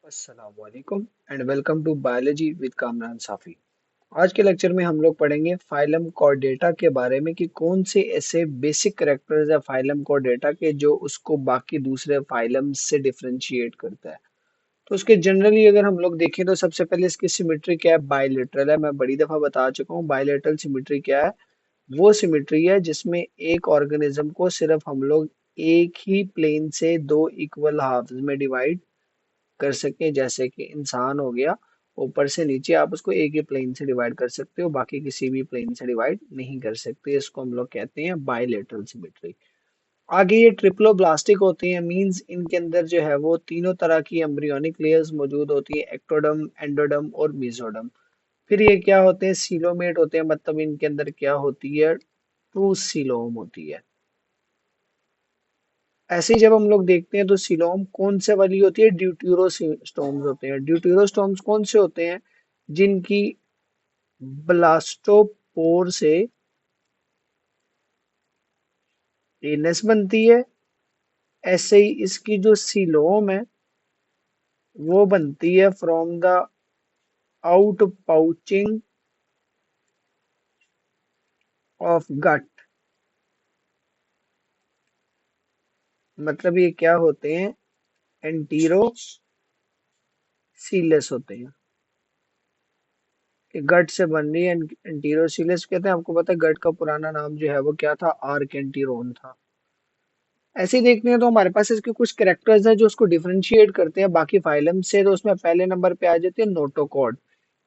अस्सलामुअलैकुम and welcome to biology with Kamran Safi. आज के लेक्चर में हम लोग पढ़ेंगे फाइलम कॉर्डेटा के बारे में कि कौन से ऐसे बेसिक कैरेक्टर्स है फाइलम कॉर्डेटा के जो उसको बाकी दूसरे फाइलम से डिफरेंशिएट करता है। तो उसके जनरली अगर हम लोग देखें तो सबसे पहले इसकी सिमेट्री क्या है, बायलेटरल है। मैं बड़ी दफा बता चुका हूँ बायलेटरल सिमेट्री क्या है। वो सिमेट्री है जिसमें एक ऑर्गेनिज्म को सिर्फ हम लोग एक ही प्लेन से दो इक्वल हाफ्स में डिवाइड कर सके, जैसे कि इंसान हो गया, ऊपर से नीचे आप उसको एक ही प्लेन से डिवाइड कर सकते हो, बाकी किसी भी प्लेन से डिवाइड नहीं कर सकते। इसको हम लोग कहते हैं बायलेटरल सिमेट्री। आगे ये ट्रिप्लोब्लास्टिक होती है, मींस इनके अंदर जो है वो तीनों तरह की एम्ब्रियोनिक लेयर्स मौजूद होती है, एक्टोडर्म, एंडोडर्म और मेसोडर्म। फिर ये क्या होते हैं, सीलोमेट होते हैं, मतलब इनके अंदर क्या होती है, टू सीलोम होती है। ऐसे ही जब हम लोग देखते हैं तो सिलोम कौन से वाली होती है, ड्यूटेरोस्टोम्स होते हैं। ड्यूटेरोस्टोम्स कौन से होते हैं, जिनकी ब्लास्टोपोर से एनएस बनती है। ऐसे ही इसकी जो सिलोम है वो बनती है from the out pouching of gut. मतलब ये क्या होते हैं, एंटीरोसीलस होते हैं, कि गट से बन रही है। एंटीरोसीलस कहते हैं। आपको पता है गट का पुराना नाम जो है वो क्या था, आर्केंटीरोन था। ऐसे ही देखते हैं तो हमारे पास इसके कुछ कैरेक्टर्स हैं जो उसको डिफरेंशिएट करते हैं बाकी फाइलम से। तो उसमें पहले नंबर पे आ जाते हैं नोटोकॉर्ड,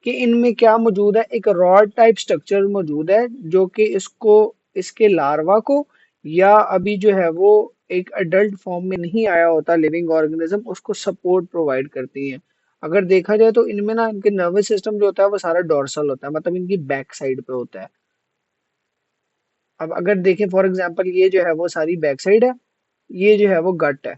कि इनमें क्या मौजूद है, एक रॉड टाइप स्ट्रक्चर मौजूद है जो कि इसको, इसके लार्वा को, या अभी जो है वो एक अडल्ट फॉर्म में नहीं आया होता लिविंग ऑर्गेनिज्म, उसको सपोर्ट प्रोवाइड करती है। अगर देखा जाए तो इनमें ना इनके नर्वस सिस्टम जो होता है वो सारा डोर्सल होता है, मतलब इनकी बैक साइड पे होता है। अब अगर देखें फॉर एग्जांपल, ये जो है वो सारी बैक साइड है, ये जो है वो गट है,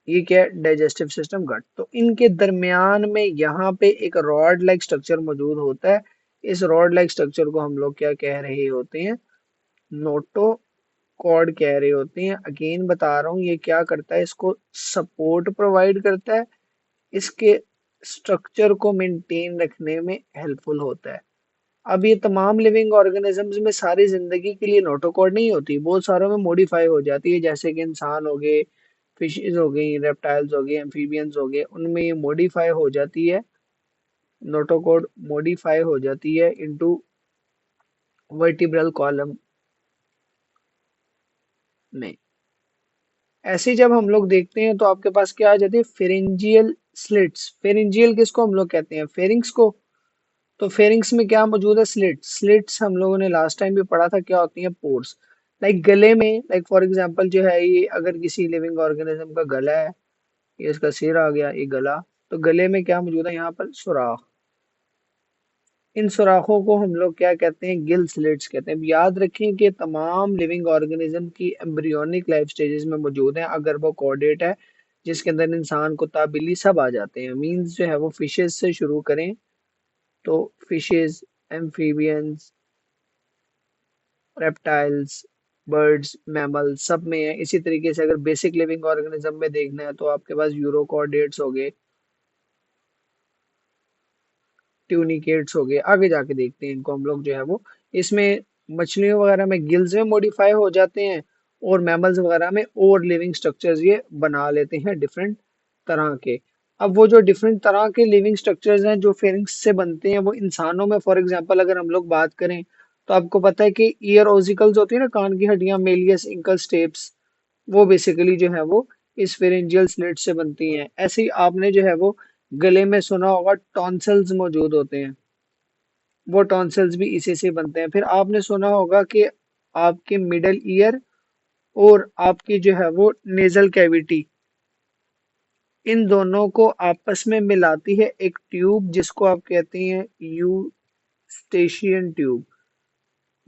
ये क्या है, डाइजेस्टिव सिस्टम, गट। तो इनके दरमियान में यहाँ पे एक रॉड लाइक स्ट्रक्चर मौजूद होता है। इस रॉड लाइक स्ट्रक्चर को हम लोग क्या कह रहे होते हैं, नोटोकॉर्ड कह रहे होते हैं। अगेन बता रहा हूँ, ये क्या करता है, इसको सपोर्ट प्रोवाइड करता है, इसके स्ट्रक्चर को मेंटेन रखने में हेल्पफुल होता है। अब ये तमाम लिविंग ऑर्गेनिजम्स में सारी जिंदगी के लिए नोटोकॉर्ड नहीं होती, बहुत सारों में मॉडिफाई हो जाती है, जैसे कि इंसान हो गए, फिशेज हो गई, रेप्टाइल्स हो गए, एम्फीबियंस हो गए, उनमें ये मॉडिफाई हो जाती है, नोटोकॉर्ड मॉडिफाई हो जाती है इनटू वर्टिब्रल कॉलम में। ऐसे जब हम लोग देखते हैं तो आपके पास क्या आ जाती है, फेरिंजियल स्लिट्स। फेरिंजियल किसको हम लोग कहते हैं, फेरिंग्स को। तो फेरिंग्स में क्या मौजूद है, स्लिट्स। स्लिट्स हम लोगों ने लास्ट टाइम भी पढ़ा था, क्या होती है, पोर्स। लाइक गले में, लाइक फॉर एग्जांपल जो है ये, अगर किसी लिविंग ऑर्गेनिज्म का गला है, ये इसका सिर आ गया, ये गला, तो गले में क्या मौजूद है, यहाँ पर सुराख। इन सुराखों को हम लोग क्या कहते हैं, गिल स्लिट्स कहते हैं। अब याद रखें कि तमाम लिविंग ऑर्गेनिज्म की एम्ब्रियोनिक लाइफ स्टेजेस में मौजूद हैं, अगर वो कॉर्डेट है जिसके अंदर इंसान, कुत्ता, बिल्ली सब आ जाते हैं। मीन्स जो है वो फिशेज से शुरू करें तो fishes, amphibians, reptiles, birds, mammal सब में है। इसी तरीके से अगर बेसिक लिविंग ऑर्गेनिज्म में देखना है तो आपके पास यूरोकॉर्डेट्स हो गए, ट्यूनिकेट्स हो गए। आगे जाके देखते हैं इनको हम लोग जो है वो, इसमें मछलियों वगैरह में गिल्स में मॉडिफाई हो जाते हैं, और मैमल्स वगैरह में और लिविंग स्ट्रक्चर्स ये बना लेते हैं डिफरेंट तरह के। अब वो जो डिफरेंट तरह के लिविंग स्ट्रक्चर्स हैं जो फेरिंग्स से बनते हैं, वो इंसानों में फॉर एग्जांपल अगर हम लोग बात करें तो आपको पता है कि ईयर ओसिकल्स होती है ना, कान की हड्डियां, मेलियस इंकल स्टेप्स, वो बेसिकली जो है वो इस फेरेंजियल स्लिट से बनती हैं। ऐसे ही आपने जो है वो गले में सुना होगा टॉन्सिल्स मौजूद होते हैं, वो टॉन्सिल्स भी इसी से बनते हैं। फिर आपने सुना होगा कि आपके मिडल ईयर और आपकी जो है वो नेजल कैविटी, इन दोनों को आपस में मिलाती है एक ट्यूब जिसको आप कहते हैं यूस्टेशियन ट्यूब।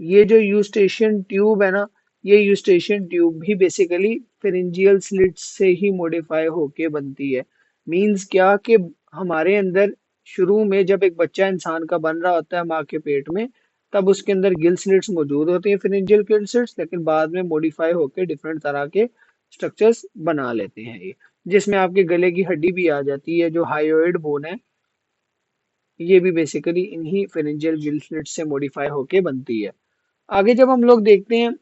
ये जो यूस्टेशियन ट्यूब है ना, ये यूस्टेशियन ट्यूब भी बेसिकली फेरिंजियल स्लिट से ही मॉडिफाई होके बनती है। मींस क्या कि हमारे अंदर शुरू में जब एक बच्चा इंसान का बन रहा होता है माँ के पेट में, तब उसके अंदर गिल स्लिट्स मौजूद होती हैं, फेरिंजियल गिल स्लिट्स, लेकिन बाद में मॉडिफाई होके डिफरेंट तरह के स्ट्रक्चर्स बना लेते हैं ये। जिसमें आपके गले की हड्डी भी आ जाती है जो हायोइड बोन है। ये भी बेसिकली इन्हीं फेरेंजियल गिल स्लिट से मॉडिफाई होके बनती है। आगे जब हम लोग देखते हैं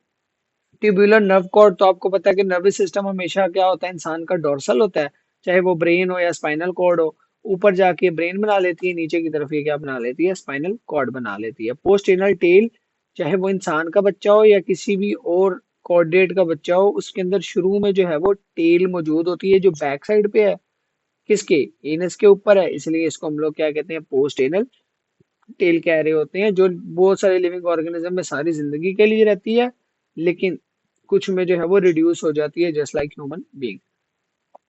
ट्यूबुलर नर्व कॉर्ड, तो आपको पता है कि नर्वस सिस्टम हमेशा क्या होता है, इंसान का डोर्सल होता है, चाहे वो ब्रेन हो या स्पाइनल कॉर्ड हो। ऊपर जाके ब्रेन बना लेती है, नीचे की तरफ ये क्या बना लेती है, स्पाइनल कॉर्ड बना लेती है। पोस्टेनल टेल, चाहे वो इंसान का बच्चा हो या किसी भी और कॉर्डेट का बच्चा हो, उसके अंदर शुरू में जो है वो टेल मौजूद होती है जो बैक साइड पे है, किसके, एनस के ऊपर है, इसलिए इसको हम लोग क्या कहते हैं, पोस्ट एनल टेल कह रहे होते हैं। जो बहुत सारे लिविंग ऑर्गेनिज्म में सारी जिंदगी के लिए रहती है, लेकिन कुछ में जो है वो रिड्यूस हो जाती है, जस्ट लाइक ह्यूमन बीइंग।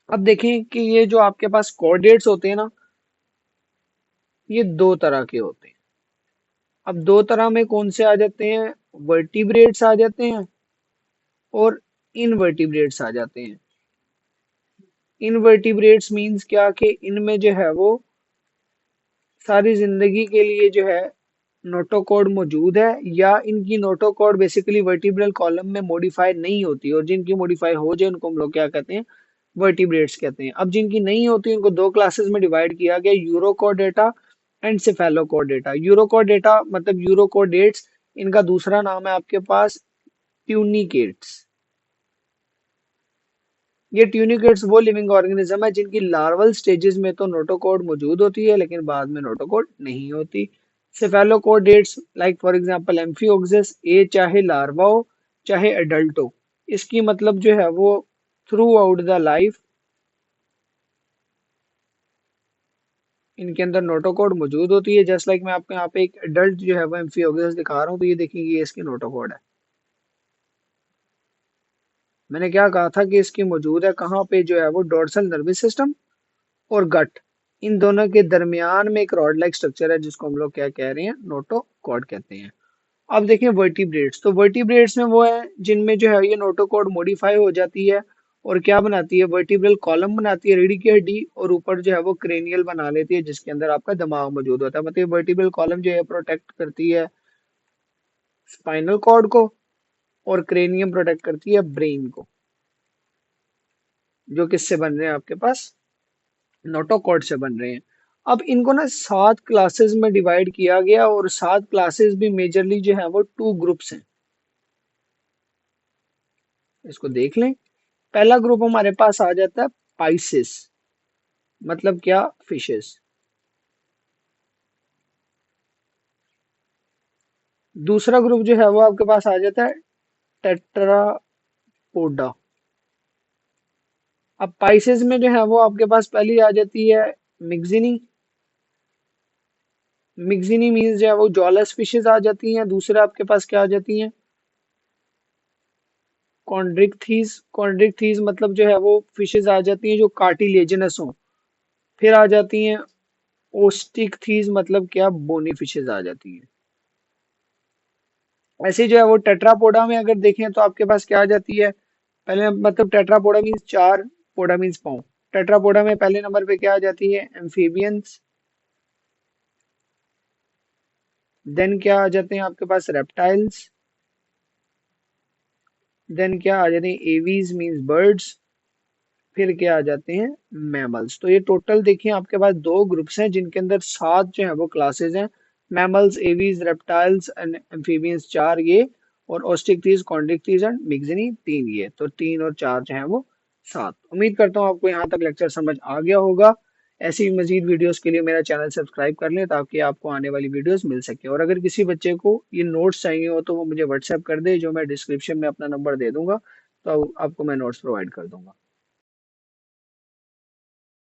अब देखें कि ये जो आपके पास कोऑर्डिनेट्स होते हैं ना, ये दो तरह के होते हैं। अब दो तरह में कौन से आ जाते हैं, वर्टिब्रेट्स आ जाते हैं और इनवर्टिब्रेट्स आ जाते हैं। इनवर्टिब्रेट्स मींस क्या कि इनमें जो है वो सारी जिंदगी के लिए जो है नोटोकॉड मौजूद है, या इनकी नोटोकॉड बेसिकली वर्टिब्रल कॉलम में मॉडिफाई नहीं होती, और जिनकी मॉडिफाई हो जाए उनको हम लोग क्या कहते हैं, वर्टिब्रेट्स कहते हैं। अब जिनकी नहीं होती उनको दो क्लासेस में डिवाइड किया गया, यूरोकॉर्डेटा एंड सेफेलोकॉर्डेटा। यूरोकॉर्डेटा मतलब यूरोकॉर्डेट्स, इनका दूसरा नाम है आपके पास ट्यूनिकेट्स। ये ट्यूनिकेट्स वो लिविंग ऑर्गेनिज्म है जिनकी लार्वल स्टेजेस में तो नोटोकॉड मौजूद होती है, लेकिन बाद में नोटोकॉड नहीं होती। सेफेलोकॉर्डेट्स लाइक फॉर एग्जांपल एम्फिओक्सिस, ये चाहे लार्वा हो चाहे एडल्ट हो, इसकी मतलब जो है वो थ्रू आउट द लाइफ इनके अंदर नोटोकॉड मौजूद होती है। जस्ट लाइक मैं आपको यहाँ पे एक एडल्ट जो है वो एम्फिओक्सिस दिखा रहा हूँ, तो ये देखेंगे ये इसकी नोटोकॉड है। मैंने क्या कहा था कि इसकी मौजूद है कहाँ पे, जो है वो डोर्सल नर्वस सिस्टम और गट, इन दोनों के दरमियान में एक रॉड लाइक स्ट्रक्चर है जिसको हम लोग क्या कह रहे हैं, नोटोकॉर्ड कहते हैं। अब देखें वर्टिब्रेट्स, तो वर्टिब्रेट्स में वो है जिनमें जो है ये नोटोकॉर्ड मॉडिफाई हो जाती है और क्या बनाती है, वर्टिब्रल कॉलम बनाती है, रीढ़ की हड्डी, और ऊपर जो है वो क्रेनियल बना लेती है जिसके अंदर आपका दिमाग मौजूद होता है। मतलब वर्टिब्रल कॉलम जो है प्रोटेक्ट करती है स्पाइनल कॉर्ड को, और क्रेनियम प्रोटेक्ट करती है ब्रेन को, जो किससे बन रहे हैं आपके पास, नोटोकॉर्ड से बन रहे हैं। अब इनको ना 7 क्लासेस में डिवाइड किया गया, और 7 क्लासेस भी मेजरली जो है वो 2 ग्रुप्स हैं। इसको देख लें। पहला ग्रुप हमारे पास आ जाता है पाइसेस, मतलब क्या, फिशेस। दूसरा ग्रुप जो है वो आपके पास आ जाता है टेट्रापोडा। अब पाइसेस में जो है वो आपके पास पहली आ जाती है मिक्सिनी। मिक्सिनी मीन्स जो है वो जॉलस फिशेस आ जाती हैं। दूसरा आपके पास क्या आ जाती हैं, कॉन्ड्रिक्थीज। कॉन्ड्रिक्थीज मतलब जो है वो फिशेस आ जाती हैं जो कार्टिलेजिनस हो। फिर आ जाती हैं ओस्टिकथीज, मतलब क्या, बोनी फिशेस आ जाती हैं। ऐसे जो है वो टेट्रापोडा में अगर देखें तो आपके पास क्या आ जाती है, पहले मतलब टेट्रापोडा मीन्स चार, पोडा मीन्स पाँव। टेट्रापोडा में पहले नंबर पे क्या आ जाती है, एम्फीबियंस। देन क्या आ जाते हैं आपके पास, रेप्टाइल्स। देन क्या आ जाते हैं, एवीज मीन्स बर्ड्स। फिर क्या आ जाते हैं, मैमल्स। तो ये टोटल देखिए आपके पास दो ग्रुप्स हैं जिनके अंदर 7 जो है वो क्लासेस हैं। Mammals, aves, reptiles and amphibians 4 ये, और ऑस्टिकथीज, कॉन्ड्रिक्थीज एंड मिक्सिनी 3 ये। तो 3 और 4 जो है वो 7। उम्मीद करता हूँ आपको यहाँ तक लेक्चर समझ आ गया होगा। ऐसी मजीद वीडियोस के लिए मेरा चैनल सब्सक्राइब कर लें ताकि आपको आने वाली वीडियोस मिल सके। और अगर किसी बच्चे को ये नोट्स चाहिए हो तो वो मुझे व्हाट्सएप कर दे, जो मैं डिस्क्रिप्शन में अपना नंबर दे दूंगा, तो आपको मैं नोट्स प्रोवाइड कर दूंगा।